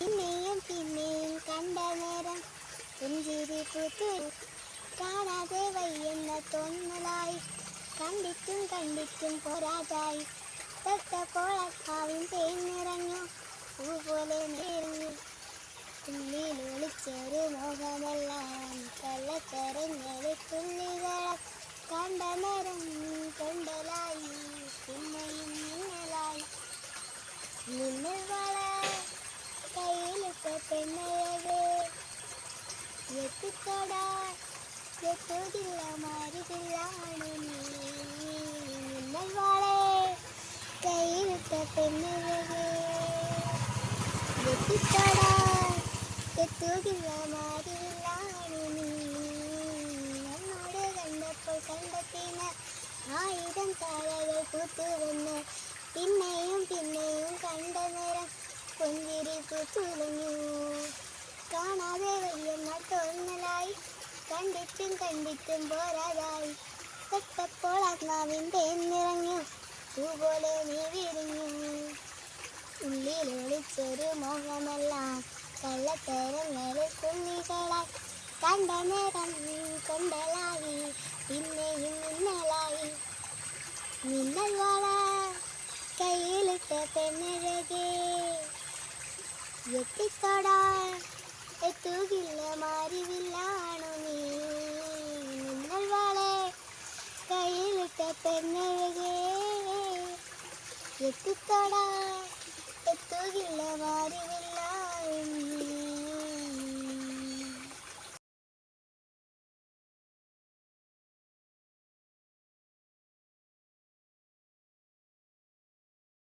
പിന്നെയും പിന്നെയും കണ്ട നേരം പുഞ്ചിരി പൂത്തു കാണാതെ വയ്യെന്ന തോന്നലായി കണ്ടിട്ടും കണ്ടിട്ടും പോരാതായി തൊട്ടപ്പോൾ അക്കാവിൻ തേനിറങ്ങു പൂ പോലെ നേരിഞ്ഞു ഉള്ളിൽ ഒളിച്ചൊരു മോഹമെല്ലാം കള്ളക്കരഞ്ഞൊരു തുള്ളികളെ കണ്ട നേരം കൊണ്ടലായി പിന്നെയും മിന്നലായി മിന്നൽ വള കയ്യിലിട്ട പെണ്ണഴകേ എത്തിത്തൊടാൻ എത്തുകില്ല മാറുകില്ലാണ് നീ മിന്നൽ വള കയ്യിലിട്ട പെണ്ണഴകേ എത്തിത്തൊടാൻ എത്തുകില്ല മാറുകില്ലാണ് നീ എന്നോട് കണ്ടപ്പോൾ കണ്ടെത്തിന 1000 താരകൾ പൂത്തുവന്ന് പിന്നെയും പിന്നെയും കണ്ട നേരം പുഞ്ചിരി പൂത്തുലഞ്ഞു കാണാതെ വയ്യെന്ന തോന്നലായി കണ്ടിട്ടും കണ്ടിട്ടും പോരാതായി തൊട്ടപ്പോൾ ആത്മാവിൻ്റെ നിറഞ്ഞു പൂ പോലെ നീ വിരിഞ്ഞു ഉള്ളിൽ ഒളിച്ചൊരു മോഹമെല്ലാം കള്ളത്തരങ്ങളിൽ തുള്ളികളായി കണ്ട നേരം കൊണ്ടലായി പിന്നെയും മിന്നലായി മിന്നൽ വള കയ്യിലിട്ട പെണ്ണഴകേ എത്തിത്തൊടാൻ എത്തുകില്ല മാറിവില്ലാണു നീ മിന്നൽ വള കയ്യിലിട്ട പെണ്ണഴകേ എത്തിത്തൊടാൻ എത്തുകില്ല മാറിവില്ല